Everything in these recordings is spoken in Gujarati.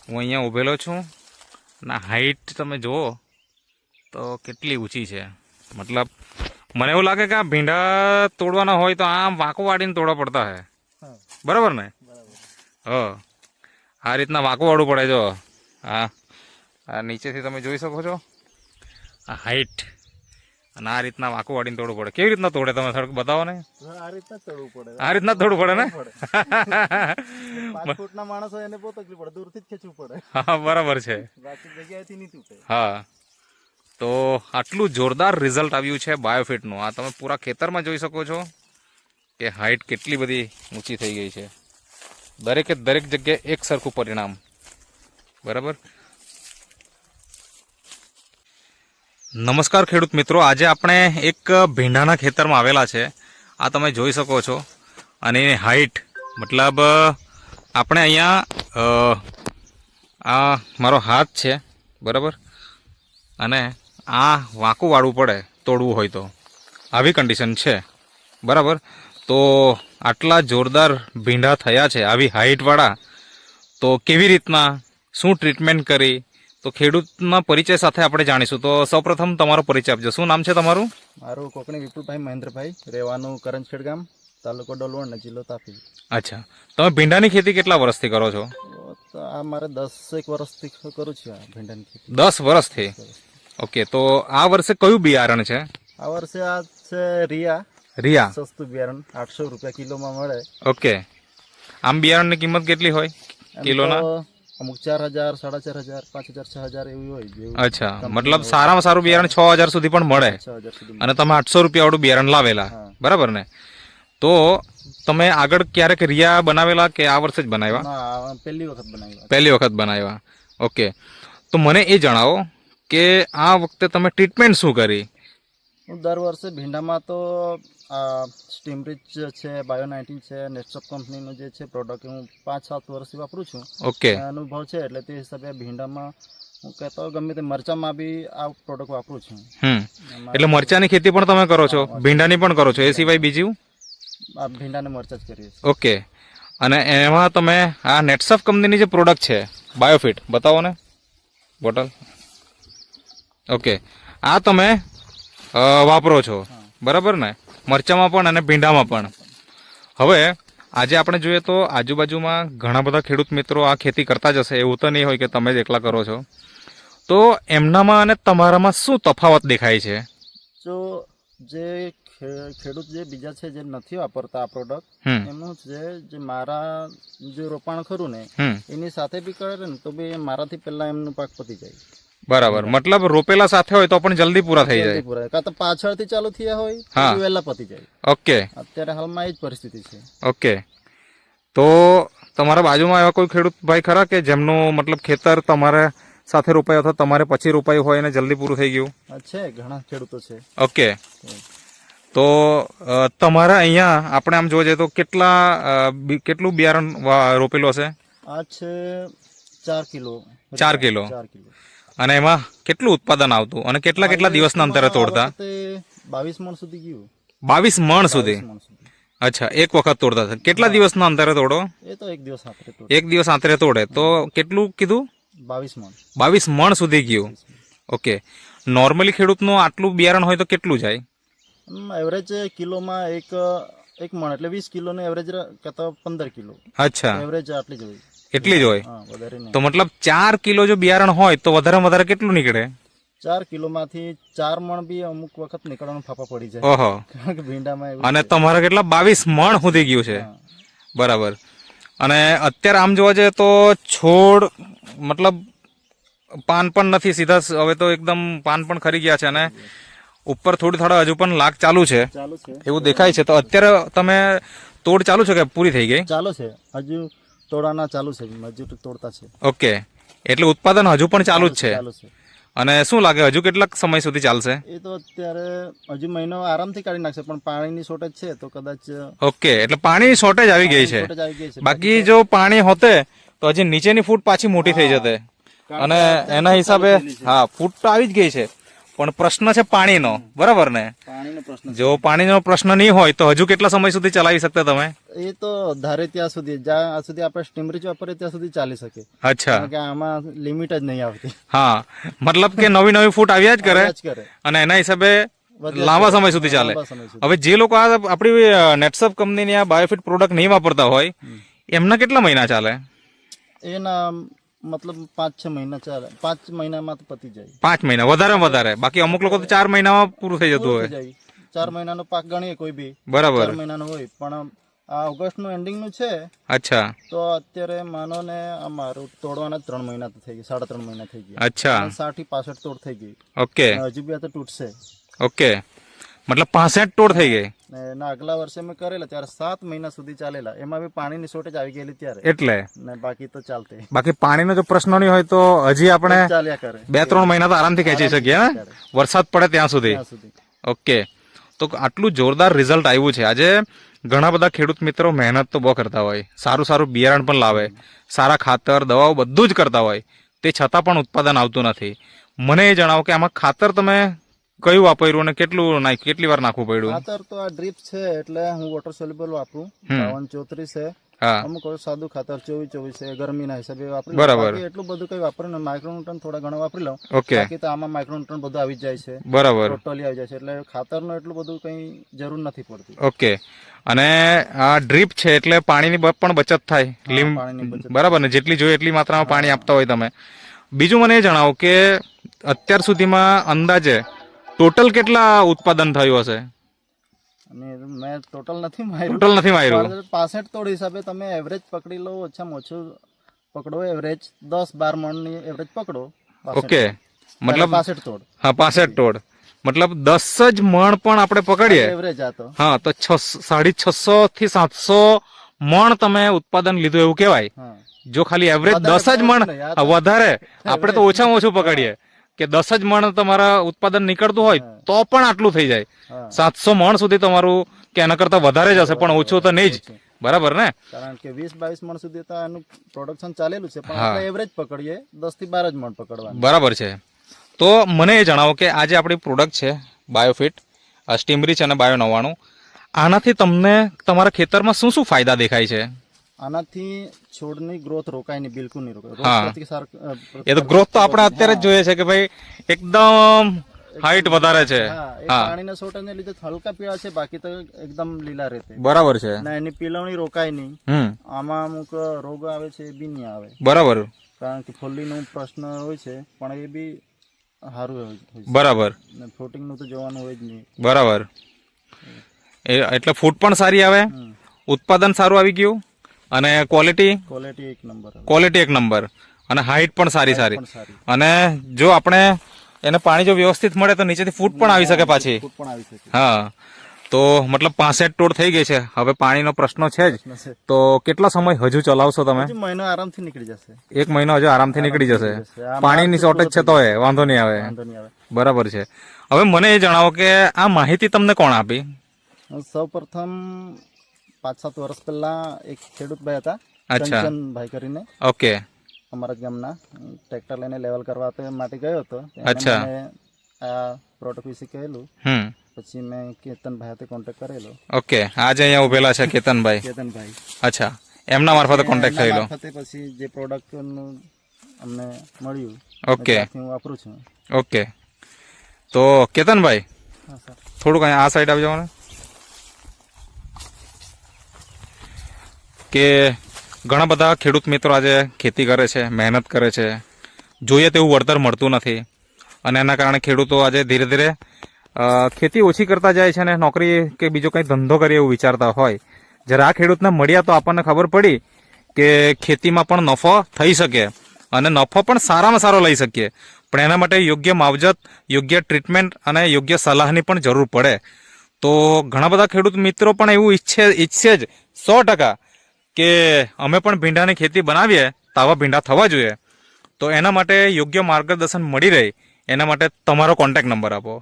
હું અહીંયા ઊભેલો છું ના હાઈટ તમે જુઓ તો કેટલી ઊંચી છે. મતલબ મને એવું લાગે કે આ ભીંડા તોડવાના હોય તો આમ વાંકો વાળીને તોડવા પડતા હે. બરાબર ને? આ રીતના વાંકો વાળવું પડે. જો આ નીચેથી તમે જોઈ શકો છો આ હાઈટ, અને આ રીતના વાંકો વાળીને તોડવું પડે. કેવી રીતના તોડે તમે થોડુંક બતાવો ને. આ રીતના તોડવું પડે. આ રીતના તોડવું પડે ને? 5 ફૂટના માણસ હોય એને બહુ તકલીફ પડે, દૂરથી જ ખેંચવું પડે. હા બરાબર છે. બાકી જગ્યાએથી નહીં તૂટે. હા, તો આટલું જોરદાર રિઝલ્ટ આવ્યું છે બાયોફિટનું. આ તમે પૂરા ખેતરમાં જોઈ શકો છો કે હાઈટ કેટલી બધી ઊંચી થઈ ગઈ છે. દરેકે દરેક જગ્યાએ એક સરખું પરિણામ. બરાબર. નમસ્કાર ખેડૂત મિત્રો, આજે આપણે એક ભીંડાના ખેતરમાં આવેલા છે. આ તમે જોઈ શકો છો. અને એની હાઈટ મતલબ આપણે અહીંયા આ મારો હાથ છે, બરાબર, અને આ વાંકું વાળવું પડે તોડવું હોય તો, આવી કન્ડિશન છે. બરાબર. તો આટલા જોરદાર ભીંડા થયા છે આવી હાઈટવાળા. તો કેવી રીતના, શું ટ્રીટમેન્ટ કરી, તો ખેડૂતના પરિચય સાથે આપણે જાણીશું. તો સૌપ્રથમ તમારો પરિચય આપજો. શું નામ છે તમારું? મારું કોકણી વિપુલભાઈ મહેન્દ્રભાઈ, રહેવાનું કરંજખેડ ગામ, તાલુકો ડોલવણ, જિલ્લો તાપી. અચ્છા, તમે ભીંડાની ખેતી કેટલા વર્ષથી કરો છો? તો આ મારે 10 વર્ષથી કરું છું આ ભીંડાની ખેતી. 10 વર્ષથી. ઓકે, તો આ વર્ષે કયું બિયારણ છે? આ વર્ષે આ છે રિયા. સસ્તું બિયારણ 800 રૂપિયા કિલોમાં મળે. ઓકે, આમ બિયારણની કિંમત કેટલી હોય કિલોના? અમુક 4000, 4500, 5000, 6000 એવી હોય. અચ્છા, મતલબ સારામાં સારું બિયારણ 6000 સુધી પણ મળે. 6000 સુધી. અને તમે 800 રૂપિયા વાળું બિયારણ લાવેલા, બરાબર ને? તો તમે આગળ ક્યારેક રિયા બનાવેલા કે આ વર્ષે જ બનાવ્યા? પહેલી વખત બનાવ્યા. ઓકે, તો મને એ જણાવો કે આ વખતે તમે ટ્રીટમેન્ટ શું કરી? હું દર વર્ષે ભીંડામાં તો સ્ટીમરીચ છે, બાયો-19 છે, નેટસપ કંપનીનું જે છે પ્રોડક્ટ હું 5-7 વર્ષથી વાપરું છું. ઓકે, અનુભવ છે એટલે તે હિસાબે ભીંડામાં હું કહેતો ગમે તે મરચામાં બી આ પ્રોડક્ટ વાપરું છું. એટલે મરચાની ખેતી પણ તમે કરો છો, ભીંડાની પણ કરો છો, એ સિવાય બીજું? આ ભીંડાને મરચા જ કરીએ છીએ. ઓકે, અને એમાં તમે આ નેટસપ કંપનીની જે પ્રોડક્ટ છે બાયોફિટ, બતાવો ને બોટલ. ઓકે, આ તમે વાપરો છો, બરાબર ને? મરચામાં પણ અને ભીંડામાં પણ. હવે આજે આપણે જોઈએ તો આજુબાજુમાં ઘણા બધા ખેડૂત મિત્રો આ ખેતી કરતા જ હશે, એવું તો નહીં હોય કે તમે જ એકલા કરો છો. તો એમનામાં અને તમારામાં શું તફાવત દેખાય છે? જો જે ખેડૂત જે બીજા છે જે નથી વાપરતા આ પ્રોડક્ટ, એમનું છે જે મારા જે રોપાણ ખરું ને એની સાથે બી કરે ને તો બી મારાથી પહેલા એમનું પાક પતી જાય. બરાબર, મતલબ રોપેલા સાથે હોય તો પણ જલ્દી પૂરા થઈ જાય. કાં તો પાછળથી ચાલુ થયા હોય તો વહેલા પતી જાય. ઓકે, અત્યારે હાલમાં એ જ પરિસ્થિતિ છે. ઓકે, તો તમારા બાજુમાં એવા કોઈ ખેડૂત ભાઈ ખરા કે જેમનું મતલબ ખેતર તમારે સાથે રોપાયું અથવા તમારે પછી રોપાયું હોય અને જલ્દી પૂરું થઈ ગયું? છે, ઘણા ખેડૂતો છે. ઓકે, તો તમારા અહીંયા આપણે આમ જોવા જઈએ તો કેટલું બિયારણ રોપેલું હશે? આ છે 4 કિલો. 4 કિલો. અને એમાં કેટલું ઉત્પાદન આવતું અને કેટલા દિવસના અંતરે તોડતા? 22 મણ સુધી ગયું. 22 મણ સુધી? અચ્છા, એક વખત તોડતા હતા. કેટલા દિવસના અંતરે તોડો? એ તો એક દિવસ આંતરે તોડે. એક દિવસ આંતરે તોડે તો કેટલું કીધું? 22 મણ. 22 મણ સુધી ગયું. ઓકે, નોર્મલી ખેડૂતનું આટલું બિયારણ હોય તો કેટલું જાય? એવરેજ કિલોમાં એક મણ એટલે 20 કિલોનું એવરેજ કહેતા 15 કિલો. અચ્છા, એવરેજ આટલી જ હોય. એટલી જ હોય. તો મતલબ 4 કિલો જો બિયારણ હોય તો વધારે કેટલું નીકળે? 4 કિલોમાંથી 4 મણ બી અમુક વખત નીકળવાનું ફાફા પડી જાય. ઓહો, ભીંડામાં. અને તમારે કેટલા 22 મણ સુધી ગયું છે? બરાબર. અને અત્યારે આમ જોવા જઈએ તો છોડ મતલબ પાન પણ નથી, સીધા હવે તો એકદમ પાન પણ ખરી ગયા છે અને ઉપર થોડા હજુ પણ લાગ ચાલુ છે એવું દેખાય છે. તો અત્યારે તમે તોડ ચાલુ છે કે પૂરી થઈ ગઈ? ચાલુ છે, હજુ તોડાના ચાલુ છે, મજૂર તોડતા છે. ઓકે, એટલે ઉત્પાદન હજુ પણ ચાલુ જ છે. અને શું લાગે હજુ કેટલાક સમય સુધી ચાલશે? એ તો અત્યારે હજુ મહિનો આરામથી કાઢી નાખશે, પણ પાણીની શોર્ટેજ છે તો કદાચ. ઓકે, એટલે પાણીની શોર્ટેજ આવી ગઈ છે. બાકી જો પાણી હોતે તો હજી નીચેની ફૂટ પાછી મોટી થઈ જતે. અને એના હિસાબે ફૂટ તો આવી જ ગઈ છે, પણ પ્રશ્ન છે પાણીનો, બરાબર ને? પાણીનો પ્રશ્ન જો પાણીનો પ્રશ્ન નહીં હોય તો હજુ કેટલા સમય સુધી ચલાવી શકતા તમે? એ તો ધારે ત્યાં સુધી જ્યાં સુધી આપણે સ્ટીમરીચ વાપરીએ ત્યાં સુધી ચાલી શકે. અચ્છા, કારણ કે આમાં લિમિટ જ નહીં આવતી. હા, મતલબ કે નવી નવી ફૂટ આવ્યા જ કરે આવ્યા જ કરે. અને એના હિસાબે લાંબા સમય સુધી ચાલે. લાંબા સમય સુધી. હવે જે લોકો આ આપણી નેટસપ કંપનીની આ બાયોફિટ પ્રોડક્ટ નહીં વાપરતા હોય એમના કેટલા મહિના ચાલે? એના મતલબ 5-6 મહિના ચાલે. 5 મહિનામાં તો પતી જાય. 5 મહિના વધારે વધારે, બાકી અમુક લોકો તો 4 મહિનામાં પૂરું થઈ જતું હોય. થઈ જાય. 4 મહિનાનો પાક ગણીએ કોઈ બી, બરાબર. 4 મહિનાનો હોય, પણ આ ઓગસ્ટનું એન્ડિંગનું છે. અચ્છા તો અત્યારે માનો ને આ મારું તોડવાના 3 મહિના તો થઈ ગયા, 3.5 મહિના થઈ ગયા. અચ્છા, 60 થી 65 તોડ થઈ ગઈ. ઓકે અને હજી બી આ તો તૂટશે. ઓકે, મતલબ 65 તોડ થઈ ગઈ. ને એના આગલા વર્ષે મેં કરેલા ત્યારે 7 મહિના સુધી ચાલેલા. એમાં બી પાણીની શોર્ટેજ આવી ગયેલી ત્યારે. એટલે ને બાકી તો ચાલતે. બાકી પાણીનો જો પ્રશ્ન નહીં હોય તો હજી આપણે ચાલ્યા કરે. 2-3 મહિના તો આરામથી ખેંચી શકીએ ને, વરસાદ પડે ત્યાં સુધી. ત્યાં સુધી. ઓકે, તો આટલું જોરદાર રિઝલ્ટ આવ્યું છે. આજે ઘણા બધા ખેડૂત મિત્રો મહેનત તો બહુ કરતા હોય, સારું સારું બિયારણ પણ લાવે, સારા ખાતર દવાઓ બધું જ કરતા હોય, તે છતાં પણ ઉત્પાદન આવતું નથી. મને એ જણાવો કે આમાં ખાતર તમે કયું વાપર્યું અને કેટલી વાર નાખવું પડ્યું? ખાતર તો આ ડ્રીપ છે એટલે હું વોટર સોલ્યુબલ વાપરું. 52-34 છે. હા, અમુક સાદું ખાતર 24-24 છે, ગરમીના હિસાબે વાપરી. બરાબર. બાકી એટલું બધું કઈ વાપરું ને, માઇક્રોન્યુટ્રન થોડા ઘણા વાપરી લઉં. ઓકે, બાકી તો આમાં માઇક્રોન્યુટ્રન બધું આવી જ જાય છે. બરાબર, ટોટલી આવી જાય છે, એટલે ખાતરનું એટલું બધું કઈ જરૂર નથી પડતી. ઓકે. અને આ ડ્રીપ છે એટલે પાણીની પણ બચત થાય. પાણીની બચત. બરાબર ને, જેટલી જોઈએ એટલી માત્રામાં પાણી આપતા હોય તમે. બીજું મને એ જણાવો કે અત્યાર સુધીમાં અંદાજે ટોટલ કેટલા ઉત્પાદન થયું હશે? અને મેં ટોટલ નથી માર્યું. ટોટલ નથી માર્યું. 65 તોડ હિસાબે તમે એવરેજ પકડી લો, ઓછામાં ઓછું પકડો એવરેજ 10-12 મણની એવરેજ પકડો. ઓકે, મતલબ 65 તોડ. હા, 65 તોડ મતલબ 10 જ મણ પણ આપણે પકડીએ એવરેજ આ તો. હા, તો 650 થી 700 મણ તમે ઉત્પાદન લીધું એવું કહેવાય. હા. જો ખાલી એવરેજ 10 જ મણ વધારે, આપણે તો ઓછામાં ઓછું પકડીએ કે 10 જ મણ તમારા ઉત્પાદન નીકળતું હોય તો પણ આટલું થઈ જાય. 700 મણ સુધી તમારું કે એના કરતા વધારે જ હશે, પણ ઓછું તો નહીં જ. બરાબર ને? કારણ કે 20-22 મણ સુધી તો એનું પ્રોડક્શન ચાલેલું છે, પણ આપણે એવરેજ પકડીએ 10 થી 12 જ મણ પકડવાનું. બરાબર છે. તો મને એ જણાવો કે આજે આપણી પ્રોડક્ટ છે બાયોફિટ, સ્ટીમરીચ અને બાયો 99, આનાથી તમને તમારા ખેતરમાં શું શું ફાયદા દેખાય છે? આનાથી છોડની ગ્રોથ રોકાય નહીં, બિલકુલ નહીં રોકાય. હા, એ તો ગ્રોથ તો આપણે અત્યારે જ જોઈએ છે કે ભાઈ એકદમ હાઈટ વધારે છે. હા, પાણીના શોર્ટેજને લીધે હલકા પીળા છે, બાકી તો એકદમ લીલા રહેતે. બરાબર છે. ના, એની પીલવણી રોકાય નહીં. આમાં અમુક રોગ આવે છે, એ બી નહીં આવે. બરાબર. કારણ કે ફોલ્લીનો પ્રશ્ન હોય છે, પણ એ બી સારું હોય છે. બરાબર. ફ્રૂટિંગનું તો જોવાનું હોય જ નહીં. બરાબર. એટલે ફૂટ પણ સારી આવે, ઉત્પાદન સારું આવી ગયું, અને ક્વોલિટી એક નંબર, અને હાઈટ પણ સારી. અને જો આપણે એને પાણી જો વ્યવસ્થિત મળે તો નીચેથી ફૂટ પણ આવી શકે પાછી. હા, તો મતલબ 65 તોડ થઈ ગઈ છે. હવે પાણીનો પ્રશ્ન છે જ, તો કેટલા સમય હજુ ચલાવશો તમે? મહિનો આરામથી નીકળી જશે. 1 મહિનો હજુ આરામથી નીકળી જશે. પાણીની શોર્ટેજ છે તો વાંધો નહીં આવે. બરાબર છે. હવે મને એ જણાવો કે આ માહિતી તમને કોણ આપી? સૌ પ્રથમ 5-7 વર્ષ પહેલા એક ખેડૂત ભાઈ હતા, કંચનભાઈ કરીને. ઓકે. અમારા ગામના ટ્રેક્ટર લઈને લેવલ કરવા માટે ગયો હતો. અચ્છા. આ પ્રોડક્ટ વિશે કહેલું. પછી મેં કેતનભાઈ સાથે કોન્ટેક્ટ કરેલો. ઓકે, આજે અહીંયા ઉભેલા છે કેતનભાઈ. અચ્છા, એમના મારફતે કોન્ટેક્ટ થયેલો. પછી જે પ્રોડક્ટ નું અમને મળ્યું, ઓકે, હું વાપરું છું. ઓકે, તો કેતનભાઈ થોડુંક અહીંયા આ સાઈડ આવી જવાનું. કે ઘણા બધા ખેડૂત મિત્રો આજે ખેતી કરે છે, મહેનત કરે છે, જોઈએ તેવું વળતર મળતું નથી, અને એના કારણે ખેડૂતો આજે ધીરે ધીરે ખેતી ઓછી કરતા જાય છે અને નોકરી કે બીજો કંઈ ધંધો કરીએ એવું વિચારતા હોય. જ્યારે આ ખેડૂતને મળ્યા તો આપણને ખબર પડી કે ખેતીમાં પણ નફો થઈ શકે, અને નફો પણ સારામાં સારો લઈ શકીએ, પણ એના માટે યોગ્ય માવજત, યોગ્ય ટ્રીટમેન્ટ અને યોગ્ય સલાહની પણ જરૂર પડે. તો ઘણા બધા ખેડૂત મિત્રો પણ એવું ઈચ્છે જ 100% કે અમે પણ ભીંડાની ખેતી બનાવીએ તો આવા ભીંડા થવા જોઈએ. તો એના માટે યોગ્ય માર્ગદર્શન મળી રહે એના માટે તમારો કોન્ટેક્ટ નંબર આપો.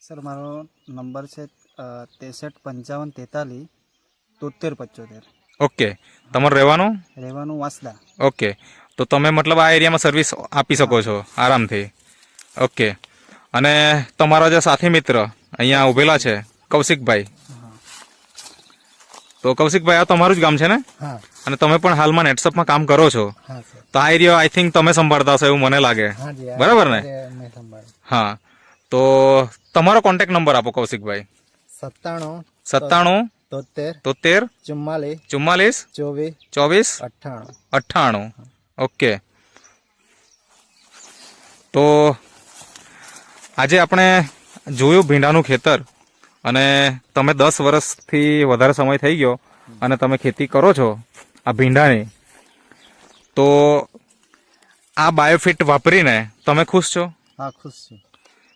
સર, મારો નંબર છે 63 55 43 73 75. ઓકે, તમારું રહેવાનું વાંસદા. ઓકે, તો તમે મતલબ આ એરિયામાં સર્વિસ આપી શકો છો આરામથી. ઓકે, અને તમારા જે સાથી મિત્ર અહીંયા ઉભેલા છે કૌશિકભાઈ, તો કૌશિકભાઈ આ તમારું જ ગામ છે ને? હા અને તમે પણ હાલમાં નેટસપમાં કામ કરો છો, હા સર તો આ એરિયા આઈ થિંક તમે સંભાળતા હશો એવું મને લાગે, હાજી બરાબર ને? મેં સંભાળ્યું. હા, તો તમારો કોન્ટેક્ટ નંબર આપો કૌશિકભાઈ. 97 97 73 73 44 44 24 24 98. 98. ઓકે, તો આજે આપણે જોયું ભીંડાનું ખેતર, અને તમે 10 વર્ષથી વધારે સમય થઈ ગયો અને તમે ખેતી કરો છો આ ભીંડાની, તો આ બાયોફિટ વાપરીને તમે ખુશ છો? હા ખુશ છું.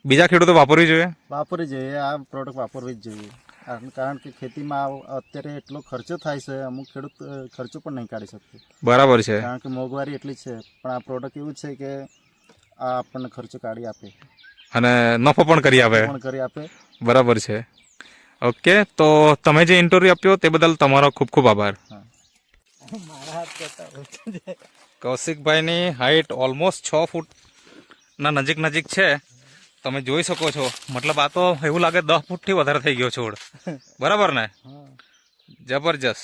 બીજા ખેડૂતો વાપરવી જોઈએ? વાપરવી જોઈએ, આ પ્રોડક્ટ વાપરવી જ જોઈએ. કારણ કે ખેતીમાં અત્યારે એટલો ખર્ચો થાય છે, અમુક ખેડૂત ખર્ચો પણ નહીં કાઢી શકતો. બરાબર છે. કારણ કે મોંઘવારી એટલી છે, પણ આ પ્રોડક્ટ એવું છે કે આ આપણને ખર્ચો કાઢી આપે અને નફો પણ કરી આપે. બરાબર છે. ઓકે, તો તમે જે ઇન્ટરવ્યુ આપ્યો તે બદલ તમારો ખૂબ ખૂબ આભાર. કૌશિકભાઈની હાઈટ ઓલમોસ્ટ 6 ફૂટના નજીક છે, તમે જોઈ શકો છો. મતલબ આ તો એવું લાગે 10 ફૂટથી વધારે થઈ ગયો છોડ, બરાબર ને? જબરજસ્ત.